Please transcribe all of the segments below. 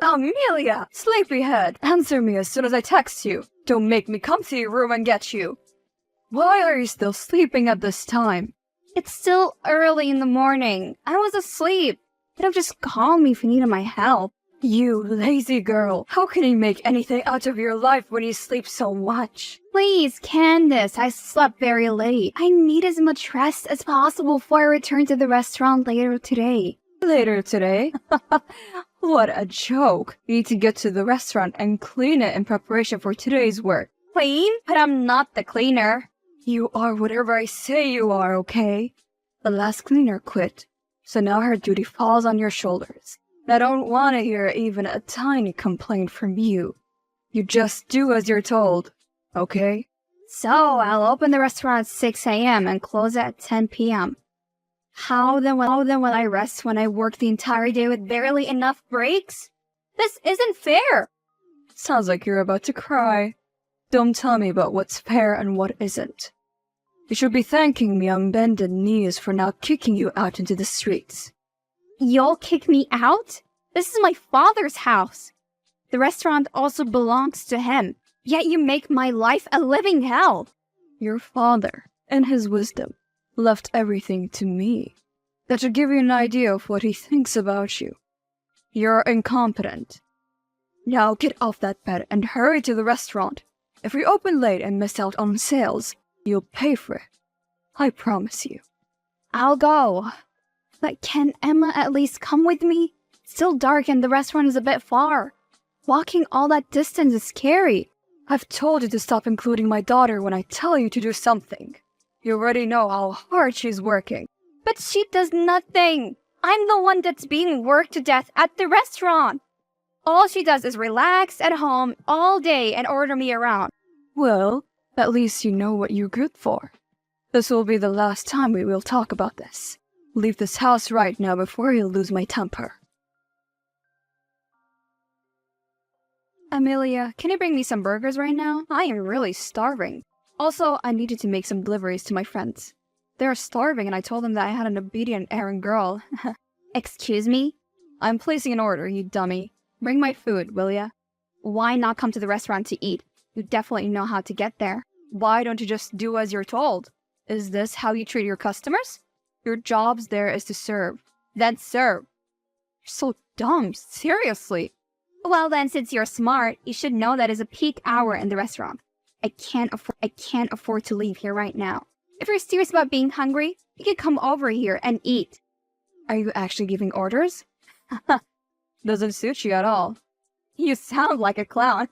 Amelia! Sleepyhead! Answer me as soon as I text you. Don't make me come to your room and get you. Why are you still sleeping at this time? It's still early in the morning. I was asleep. Could have just called me if you needed my help. You lazy girl. How can you make anything out of your life when you sleep so much? Please, Candace, I slept very late. I need as much rest as possible before I return to the restaurant later today. Later today? What a joke. You need to get to the restaurant and clean it in preparation for today's work. Clean? But I'm not the cleaner. You are whatever I say you are, okay? The last cleaner quit, so now her duty falls on your shoulders. I don't want to hear even a tiny complaint from you. You just do as you're told, okay? So, I'll open the restaurant at 6 a.m. and close at 10 p.m. How then will I rest when I work the entire day with barely enough breaks? This isn't fair! Sounds like you're about to cry. Don't tell me about what's fair and what isn't. You should be thanking me on bended knees for now kicking you out into the streets. You'll kick me out? This is my father's house. The restaurant also belongs to him. Yet you make my life a living hell. Your father, in his wisdom, left everything to me. That should give you an idea of what he thinks about you. You're incompetent. Now get off that bed and hurry to the restaurant. If we open late and miss out on sales, you'll pay for it. I promise you. I'll go. But can Emma at least come with me? It's still dark and the restaurant is a bit far. Walking all that distance is scary. I've told you to stop including my daughter when I tell you to do something. You already know how hard she's working. But she does nothing. I'm the one that's being worked to death at the restaurant. All she does is relax at home all day and order me around. Well, at least you know what you're good for. This will be the last time we will talk about this. Leave this house right now before you lose my temper. Amelia, can you bring me some burgers right now? I am really starving. Also, I needed to make some deliveries to my friends. They're starving and I told them that I had an obedient errand girl. Excuse me? I'm placing an order, you dummy. Bring my food, will ya? Why not come to the restaurant to eat? You definitely know how to get there. Why don't you just do as you're told? Is this how you treat your customers? Your job's there is to serve. Then serve. You're so dumb, seriously. Well then, since you're smart, you should know that is a peak hour in the restaurant. I can't afford to leave here right now. If you're serious about being hungry, you can come over here and eat. Are you actually giving orders? Doesn't suit you at all. You sound like a clown.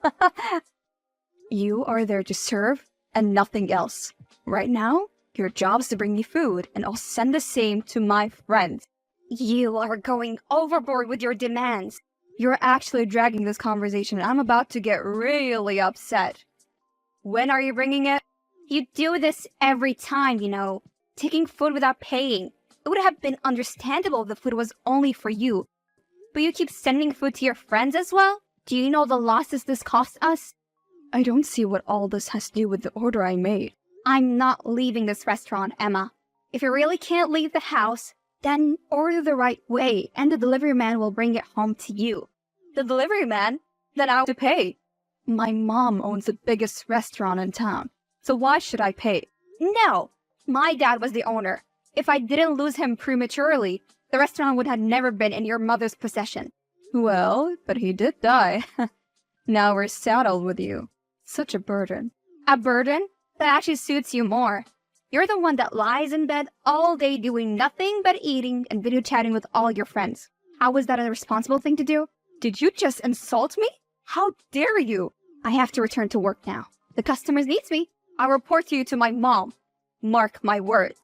You are there to serve and nothing else. Right now, your job's to bring me food, and I'll send the same to my friends. You are going overboard with your demands. You're actually dragging this conversation, and I'm about to get really upset. When are you bringing it? You do this every time, you know. Taking food without paying. It would have been understandable if the food was only for you. But you keep sending food to your friends as well? Do you know the losses this costs us? I don't see what all this has to do with the order I made. I'm not leaving this restaurant, Emma. If you really can't leave the house, then order the right way and the delivery man will bring it home to you. The delivery man? Then I'll have to pay. My mom owns the biggest restaurant in town, so why should I pay? No! My dad was the owner. If I didn't lose him prematurely, the restaurant would have never been in your mother's possession. Well, but he did die. Now we're saddled with you. Such a burden. A burden? That actually suits you more. You're the one that lies in bed all day doing nothing but eating and video chatting with all your friends. How was that a responsible thing to do? Did you just insult me? How dare you? I have to return to work now. The customers needs me. I'll report you to my mom. Mark my words.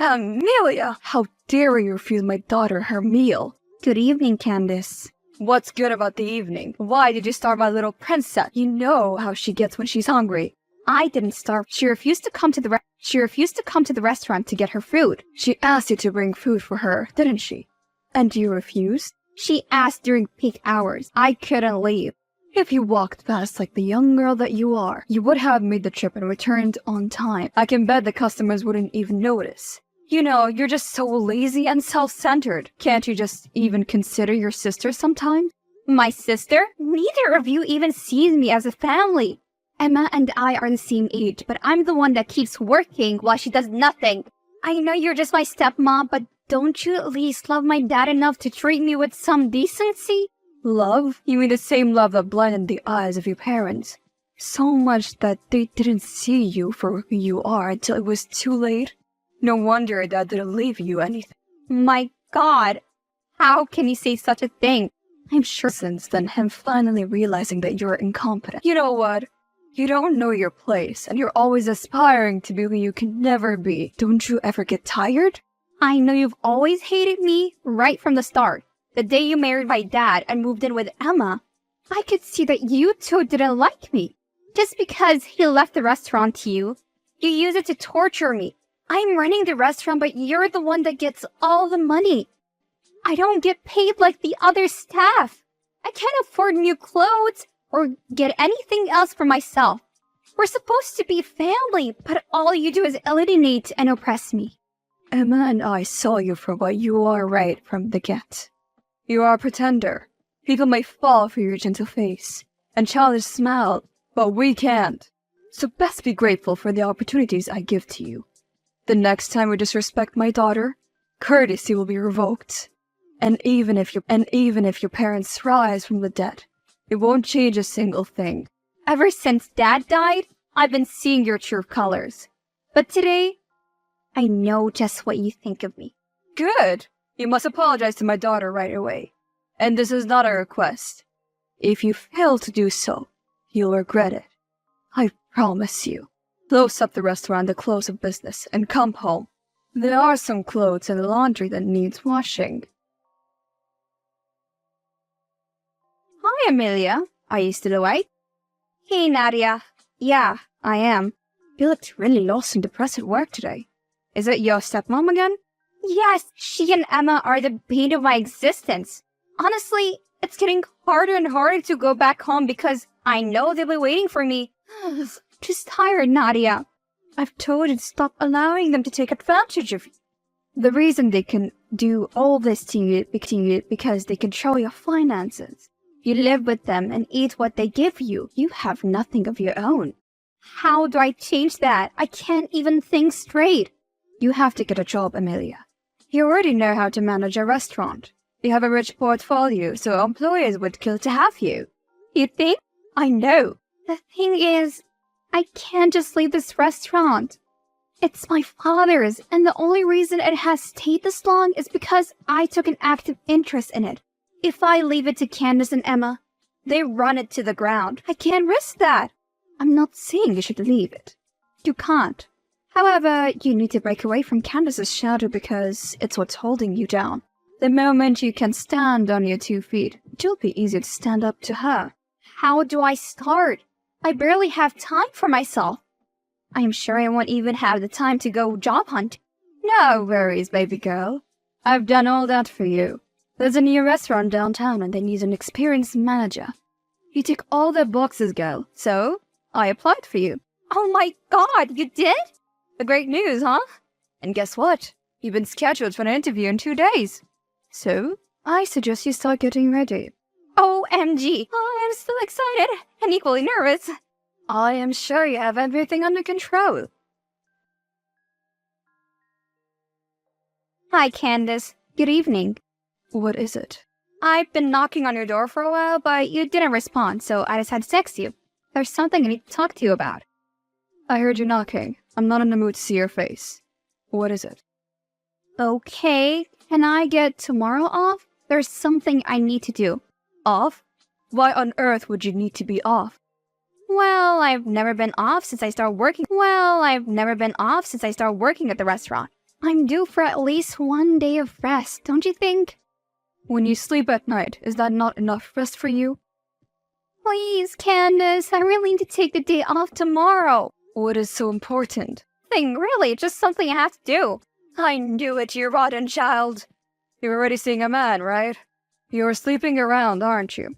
Amelia! How dare you refuse my daughter her meal? Good evening, Candace. What's good about the evening? Why did you starve my little princess? You know how she gets when she's hungry. I didn't starve. She refused to come to the restaurant to get her food. She asked you to bring food for her, didn't she? And you refused? She asked during peak hours. I couldn't leave. If you walked past like the young girl that you are, you would have made the trip and returned on time. I can bet the customers wouldn't even notice. You know, you're just so lazy and self-centered. Can't you just even consider your sister sometime? My sister? Neither of you even sees me as a family. Emma and I are the same age, but I'm the one that keeps working while she does nothing. I know you're just my stepmom, but don't you at least love my dad enough to treat me with some decency? Love? You mean the same love that blinded the eyes of your parents? So much that they didn't see you for who you are until it was too late? No wonder Dad didn't leave you anything. My God, how can you say such a thing? I'm sure since then him finally realizing that you're incompetent. You know what? You don't know your place, and you're always aspiring to be who you can never be. Don't you ever get tired? I know you've always hated me right from the start. The day you married my dad and moved in with Emma, I could see that you two didn't like me. Just because he left the restaurant to you, you use it to torture me. I'm running the restaurant, but you're the one that gets all the money. I don't get paid like the other staff. I can't afford new clothes or get anything else for myself. We're supposed to be family, but all you do is alienate and oppress me. Emma and I saw you for what you are right from the get. You are a pretender. People may fall for your gentle face and childish smile, but we can't. So best be grateful for the opportunities I give to you. The next time you disrespect my daughter, courtesy will be revoked. And even if your parents rise from the dead, it won't change a single thing. Ever since Dad died, I've been seeing your true colors. But today, I know just what you think of me. Good. You must apologize to my daughter right away. And this is not a request. If you fail to do so, you'll regret it. I promise you. Close up the restaurant at the close of business and come home. There are some clothes in the laundry that needs washing. Hi, Amelia. Are you still awake? Hey, Nadia. Yeah, I am. You looked really lost and depressed at work today. Is it your stepmom again? Yes, she and Emma are the bane of my existence. Honestly, it's getting harder and harder to go back home because I know they'll be waiting for me. Just tired, Nadia. I've told you to stop allowing them to take advantage of you. The reason they can do all this to you because they control your finances. You live with them and eat what they give you. You have nothing of your own. How do I change that? I can't even think straight. You have to get a job, Amelia. You already know how to manage a restaurant. You have a rich portfolio, so employers would kill to have you. You think? I know. The thing is, I can't just leave this restaurant. It's my father's, and the only reason it has stayed this long is because I took an active interest in it. If I leave it to Candace and Emma, they run it to the ground. I can't risk that. I'm not saying you should leave it. You can't. However, you need to break away from Candace's shadow because it's what's holding you down. The moment you can stand on your 2 feet, it'll be easier to stand up to her. How do I start? I barely have time for myself. I'm sure I won't even have the time to go job hunt. No worries, baby girl. I've done all that for you. There's a new restaurant downtown and they need an experienced manager. You tick all their boxes, girl. So, I applied for you. Oh my God, you did? The great news, huh? And guess what? You've been scheduled for an interview in 2 days. So, I suggest you start getting ready. OMG! Oh, I'm so excited and equally nervous. I am sure you have everything under control. Hi, Candace. Good evening. What is it? I've been knocking on your door for a while, but you didn't respond, so I decided to text you. There's something I need to talk to you about. I heard you knocking. I'm not in the mood to see your face. What is it? Okay, can I get tomorrow off? There's something I need to do. Off? Why on earth would you need to be off? Well, I've never been off since I started working. At the restaurant. I'm due for at least 1 day of rest, don't you think? When you sleep at night, is that not enough rest for you? Please, Candace, I really need to take the day off tomorrow. What is so important? Nothing, really, just something I have to do. I knew it, you rotten child. You're already seeing a man, right? You're sleeping around, aren't you?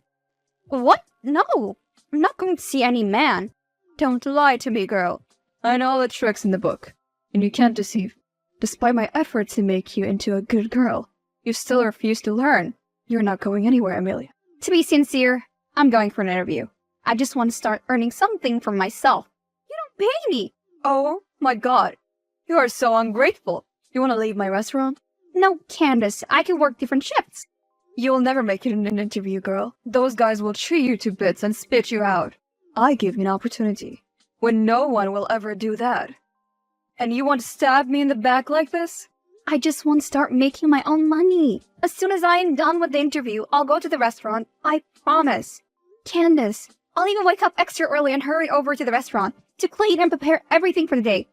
What? No, I'm not going to see any man. Don't lie to me, girl. I know all the tricks in the book, and you can't deceive. Despite my efforts to make you into a good girl, you still refuse to learn. You're not going anywhere, Amelia. To be sincere, I'm going for an interview. I just want to start earning something for myself. You don't pay me. Oh my god. You are so ungrateful. You want to leave my restaurant? No, Candace, I can work different shifts. You'll never make it in an interview, girl. Those guys will chew you to bits and spit you out. I give you an opportunity when no one will ever do that. And you want to stab me in the back like this? I just want to start making my own money. As soon as I am done with the interview, I'll go to the restaurant. I promise. Candace, I'll even wake up extra early and hurry over to the restaurant to clean and prepare everything for the day.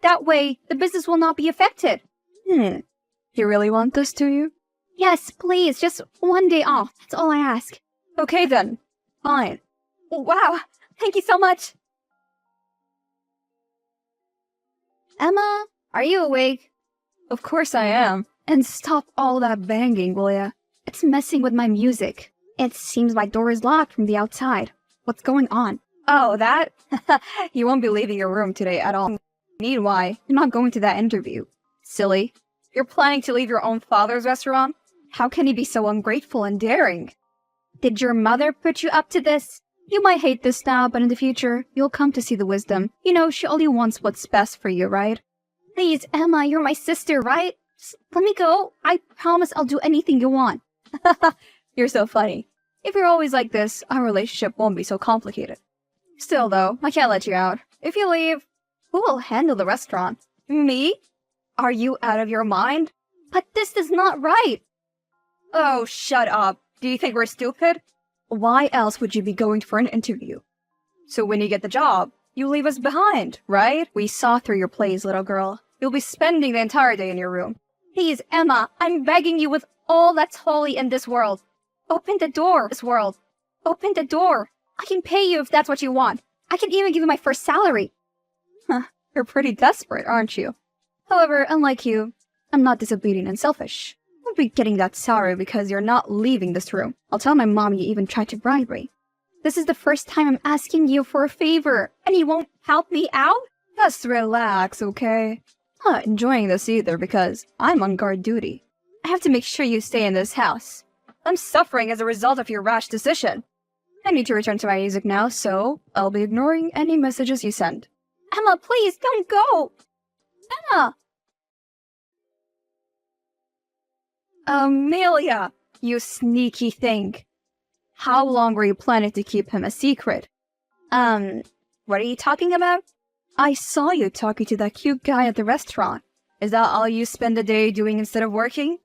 That way, the business will not be affected. You really want this, do you? Yes, please, just one day off. That's all I ask. Okay then. Fine. Wow, thank you so much. Emma, are you awake? Of course I am. And stop all that banging, will ya? It's messing with my music. It seems my door is locked from the outside. What's going on? Oh, that? You won't be leaving your room today at all. Meanwhile, you're not going to that interview. Silly. You're planning to leave your own father's restaurant? How can he be so ungrateful and daring? Did your mother put you up to this? You might hate this now, but in the future, you'll come to see the wisdom. You know, she only wants what's best for you, right? Please, Emma, you're my sister, right? Just let me go. I promise I'll do anything you want. You're so funny. If you're always like this, our relationship won't be so complicated. Still, though, I can't let you out. If you leave, who will handle the restaurant? Me? Are you out of your mind? But this is not right. Oh, shut up. Do you think we're stupid? Why else would you be going for an interview? So when you get the job, you leave us behind, right? We saw through your plays, little girl. You'll be spending the entire day in your room. Please, Emma, I'm begging you with all that's holy in this world. Open the door, this world. Open the door. I can pay you if that's what you want. I can even give you my first salary. You're pretty desperate, aren't you? However, unlike you, I'm not disobedient and selfish. You'll be getting that salary because you're not leaving this room. I'll tell my mom you even tried to bribe me. This is the first time I'm asking you for a favor, and you won't help me out? Just relax, okay? I'm not enjoying this either because I'm on guard duty. I have to make sure you stay in this house. I'm suffering as a result of your rash decision. I need to return to my music now, so I'll be ignoring any messages you send. Emma, please, don't go! Emma! Amelia, you sneaky thing. How long were you planning to keep him a secret? What are you talking about? I saw you talking to that cute guy at the restaurant. Is that all you spend the day doing instead of working?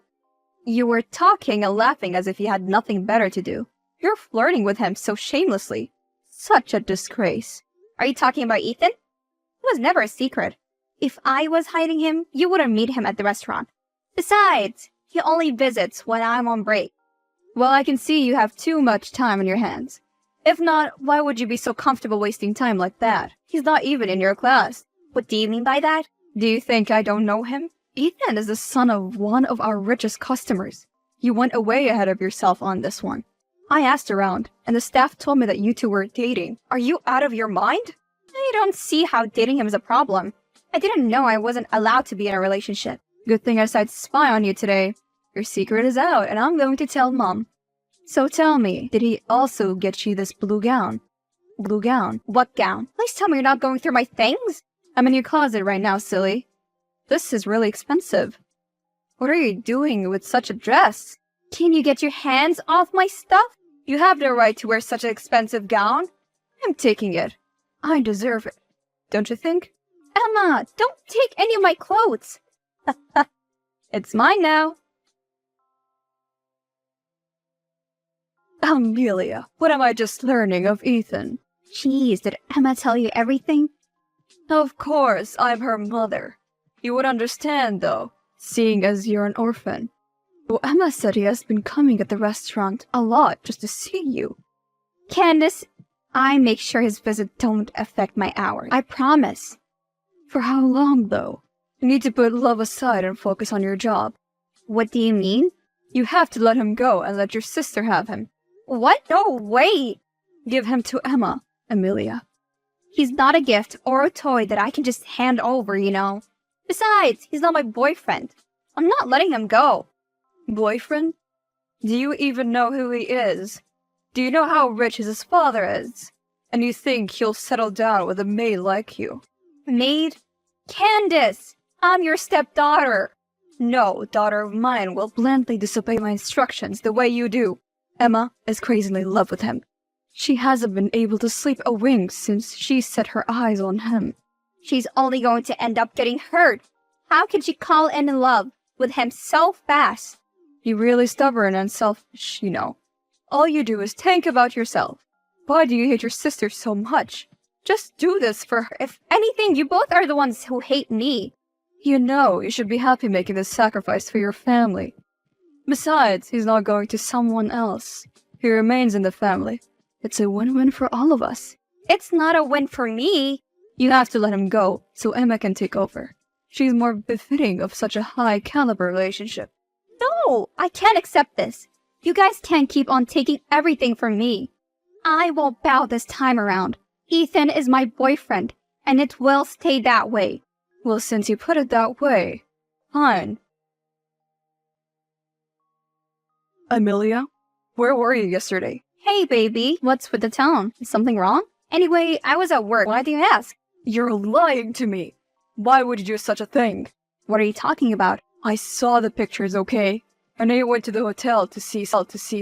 You were talking and laughing as if you had nothing better to do. You're flirting with him so shamelessly. Such a disgrace. Are you talking about Ethan? It was never a secret. If I was hiding him, you wouldn't meet him at the restaurant. Besides, he only visits when I'm on break. Well, I can see you have too much time on your hands. If not, why would you be so comfortable wasting time like that? He's not even in your class. What do you mean by that? Do you think I don't know him? Ethan is the son of one of our richest customers. You went way ahead of yourself on this one. I asked around, and the staff told me that you two were dating. Are you out of your mind? I don't see how dating him is a problem. I didn't know I wasn't allowed to be in a relationship. Good thing I decided to spy on you today. Your secret is out, and I'm going to tell Mom. So tell me, did he also get you this blue gown? Blue gown? What gown? Please tell me you're not going through my things? I'm in your closet right now, silly. This is really expensive. What are you doing with such a dress? Can you get your hands off my stuff? You have the right to wear such an expensive gown. I'm taking it. I deserve it. Don't you think? Emma, don't take any of my clothes. It's mine now. Amelia, what am I just learning of Ethan? Jeez, did Emma tell you everything? Of course, I'm her mother. You would understand, though, seeing as you're an orphan. Well, Emma said he has been coming at the restaurant a lot just to see you. Candace, I make sure his visit don't affect my hours. I promise. For how long, though? You need to put love aside and focus on your job. What do you mean? You have to let him go and let your sister have him. What? No way! Give him to Emma, Amelia. He's not a gift or a toy that I can just hand over, you know. Besides, he's not my boyfriend. I'm not letting him go. Boyfriend? Do you even know who he is? Do you know how rich his father is? And you think he'll settle down with a maid like you? Maid? Candace! I'm your stepdaughter. No daughter of mine will blandly disobey my instructions the way you do. Emma is crazily in love with him. She hasn't been able to sleep a wink since she set her eyes on him. She's only going to end up getting hurt. How can she fall in love with him so fast? You're really stubborn and selfish, you know. All you do is think about yourself. Why do you hate your sister so much? Just do this for her. If anything, you both are the ones who hate me. You know you should be happy making this sacrifice for your family. Besides, he's not going to someone else. He remains in the family. It's a win-win for all of us. It's not a win for me. You have to let him go so Emma can take over. She's more befitting of such a high-caliber relationship. No, I can't accept this. You guys can't keep on taking everything from me. I won't bow this time around. Ethan is my boyfriend, and it will stay that way. Well, since you put it that way, fine. Amelia, where were you yesterday? Hey, baby, what's with the tone? Is something wrong? Anyway, I was at work. Why do you ask? You're lying to me. Why would you do such a thing? What are you talking about? I saw the pictures, okay? And I went to the hotel to see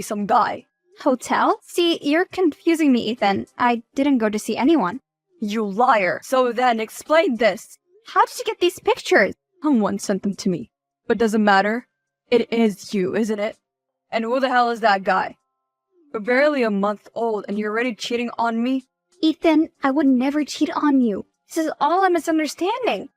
some guy. Hotel? See, you're confusing me, Ethan. I didn't go to see anyone. You liar! So then explain this. How did you get these pictures? Someone sent them to me. But doesn't matter. It is you, isn't it? And who the hell is that guy? We're barely a month old and you're already cheating on me? Ethan, I would never cheat on you. This is all a misunderstanding.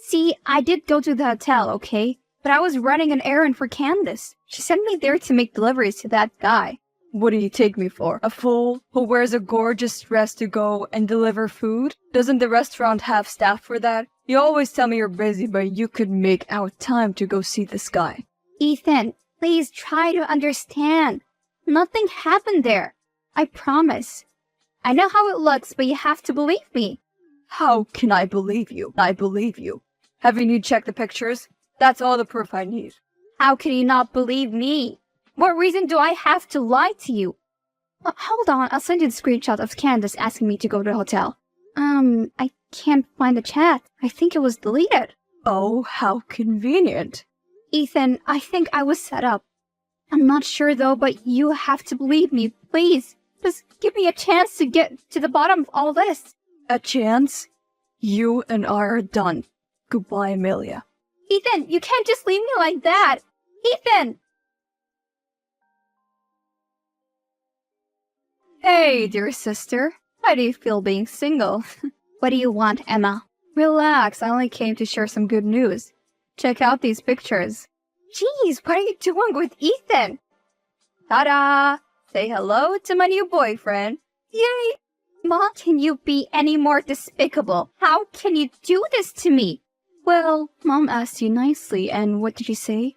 See, I did go to the hotel, okay? But I was running an errand for Candace. She sent me there to make deliveries to that guy. What do you take me for? A fool who wears a gorgeous dress to go and deliver food? Doesn't the restaurant have staff for that? You always tell me you're busy, but you could make out time to go see this guy. Ethan, please try to understand. Nothing happened there. I promise. I know how it looks, but you have to believe me. How can I believe you? I believe you. Haven't you checked the pictures? That's all the proof I need. How can you not believe me? What reason do I have to lie to you? Hold on, I'll send you the screenshot of Candace asking me to go to the hotel. I can't find the chat. I think it was deleted. Oh, how convenient. Ethan, I think I was set up. I'm not sure though, but you have to believe me, please. Just give me a chance to get to the bottom of all this. A chance? You and I are done. Goodbye, Amelia. Ethan, you can't just leave me like that. Ethan! Hey, dear sister. How do you feel being single? What do you want, Emma? Relax, I only came to share some good news. Check out these pictures. Jeez, what are you doing with Ethan? Ta-da! Say hello to my new boyfriend. Yay! Mom, can you be any more despicable? How can you do this to me? Well, Mom asked you nicely, and what did you say?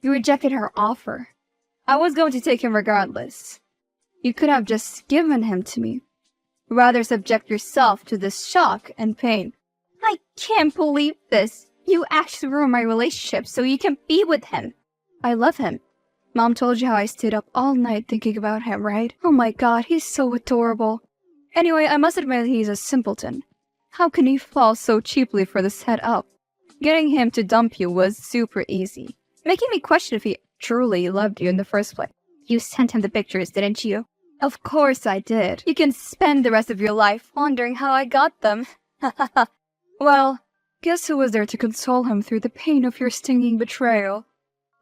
You rejected her offer. I was going to take him regardless. You could have just given him to me. Rather subject yourself to this shock and pain. I can't believe this. You actually ruined my relationship so you can be with him. I love him. Mom told you how I stayed up all night thinking about him, right? Oh my god, he's so adorable. Anyway, I must admit he's a simpleton. How can he fall so cheaply for this head up? Getting him to dump you was super easy, making me question if he truly loved you in the first place. You sent him the pictures, didn't you? Of course I did. You can spend the rest of your life wondering how I got them. Well, guess who was there to console him through the pain of your stinging betrayal?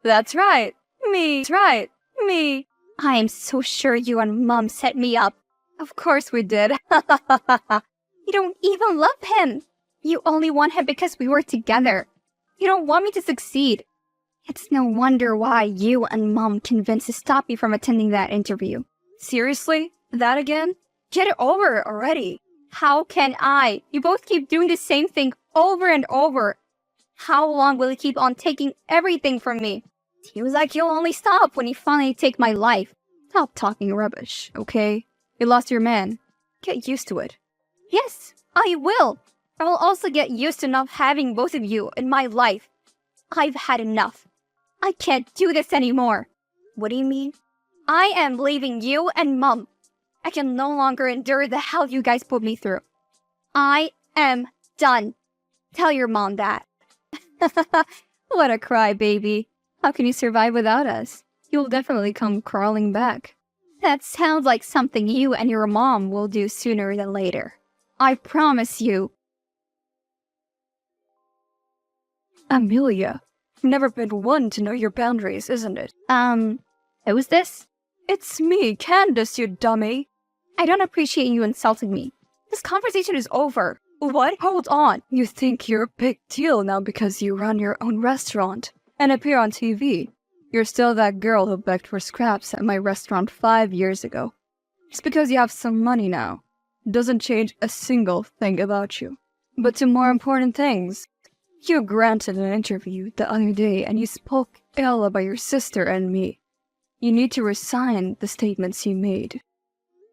That's right. Me. That's right. Me. I am so sure you and Mom set me up. Of course we did. You don't even love him. You only want him because we were together. You don't want me to succeed. It's no wonder why you and Mom convinced to stop me from attending that interview. Seriously? That again? Get it over already. How can I? You both keep doing the same thing over and over. How long will you keep on taking everything from me? Seems like you'll only stop when you finally take my life. Stop talking rubbish, okay? You lost your man. Get used to it. Yes, I will. I'll also get used to not having both of you in my life. I've had enough. I can't do this anymore. What do you mean? I am leaving you and Mom. I can no longer endure the hell you guys put me through. I am done. Tell your mom that. What a crybaby. How can you survive without us? You'll definitely come crawling back. That sounds like something you and your mom will do sooner than later. I promise you. Amelia, you've never been one to know your boundaries, isn't it? Who's this? It's me, Candace, you dummy. I don't appreciate you insulting me. This conversation is over. What? Hold on. You think you're a big deal now because you run your own restaurant and appear on TV. You're still that girl who begged for scraps at my restaurant 5 years ago. Just because you have some money now doesn't change a single thing about you. But to more important things, you granted an interview the other day and you spoke ill about your sister and me. You need to resign the statements you made.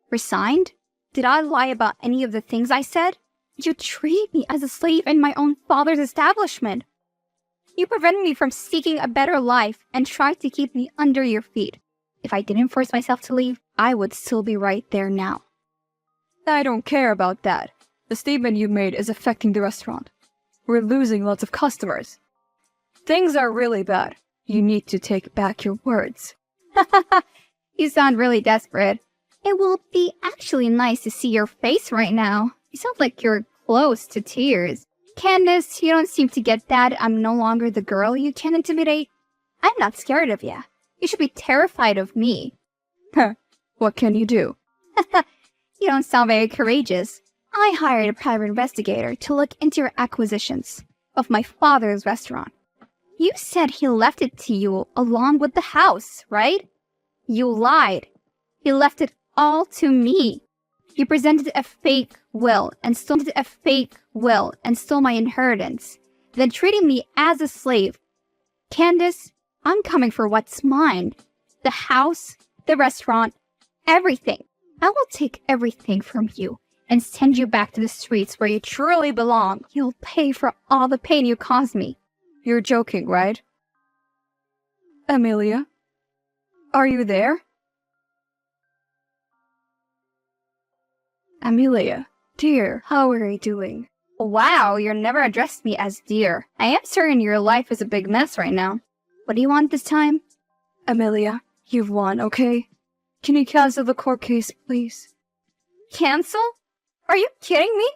Resigned? Did I lie about any of the things I said? You treated me as a slave in my own father's establishment. You prevented me from seeking a better life and tried to keep me under your feet. If I didn't force myself to leave, I would still be right there now. I don't care about that. The statement you made is affecting the restaurant. We're losing lots of customers. Things are really bad. You need to take back your words. You sound really desperate. It will be actually nice to see your face right now. You sound like you're close to tears. Candace, you don't seem to get that I'm no longer the girl you can intimidate. I'm not scared of you. You should be terrified of me. What can you do? You don't sound very courageous. I hired a private investigator to look into your acquisitions of my father's restaurant. You said he left it to you along with the house, right? You lied. He left it all to me. You presented a fake will and stole my inheritance, then treated me as a slave. Candace, I'm coming for what's mine. The house, the restaurant, everything. I will take everything from you and send you back to the streets where you truly belong. You'll pay for all the pain you caused me. You're joking, right? Amelia? Are you there? Amelia, dear, how are you doing? Wow, you never addressed me as dear. I am certain your life is a big mess right now. What do you want this time? Amelia, you've won, okay? Can you cancel the court case, please? Cancel? Are you kidding me?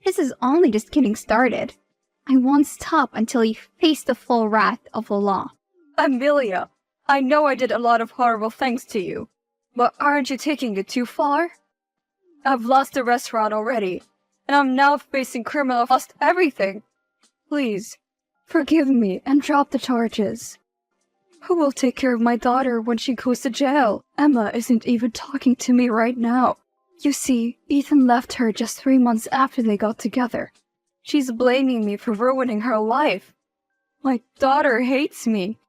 This is only just getting started. I won't stop until you face the full wrath of the law. Amelia, I know I did a lot of horrible things to you, but aren't you taking it too far? I've lost the restaurant already, and I'm now facing criminal. I've lost everything. Please, forgive me and drop the charges. Who will take care of my daughter when she goes to jail? Emma isn't even talking to me right now. You see, Ethan left her just 3 months after they got together. She's blaming me for ruining her life. My daughter hates me.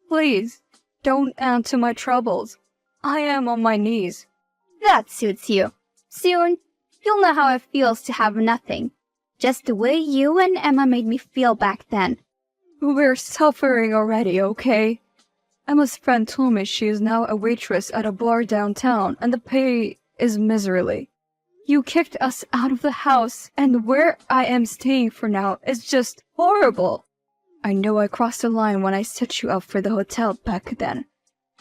Please, don't add to my troubles. I am on my knees. That suits you. Soon, you'll know how it feels to have nothing. Just the way you and Emma made me feel back then. We're suffering already, okay? Emma's friend told me she is now a waitress at a bar downtown, and the pay is miserly. You kicked us out of the house, and where I am staying for now is just horrible. I know I crossed the line when I set you up for the hotel back then,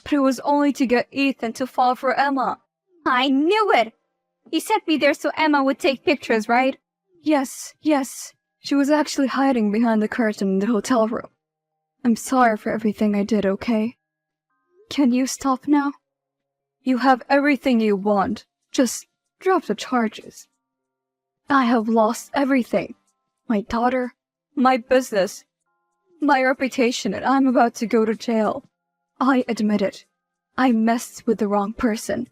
but it was only to get Ethan to fall for Emma. I knew it! You sent me there so Emma would take pictures, right? Yes. She was actually hiding behind the curtain in the hotel room. I'm sorry for everything I did, okay? Can you stop now? You have everything you want. Just drop the charges. I have lost everything. My daughter, my business, my reputation, and I'm about to go to jail. I admit it. I messed with the wrong person.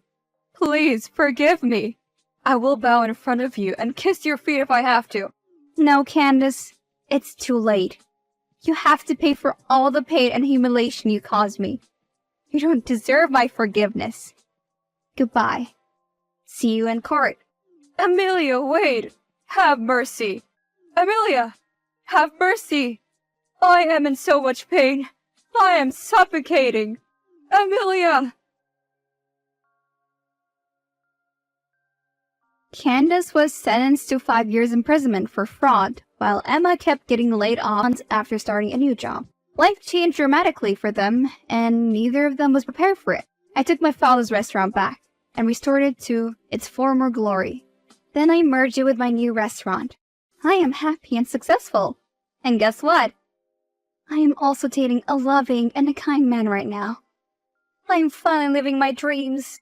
Please forgive me. I will bow in front of you and kiss your feet if I have to. No, Candace. It's too late. You have to pay for all the pain and humiliation you caused me. You don't deserve my forgiveness. Goodbye. See you in court. Amelia, wait. Have mercy! Amelia! Have mercy! I am in so much pain. I am suffocating. Amelia! Candace was sentenced to 5 years imprisonment for fraud, while Emma kept getting laid off after starting a new job. Life changed dramatically for them, and neither of them was prepared for it. I took my father's restaurant back and restored it to its former glory. Then I merged it with my new restaurant. I am happy and successful. And guess what? I am also dating a loving and a kind man right now. I am finally living my dreams.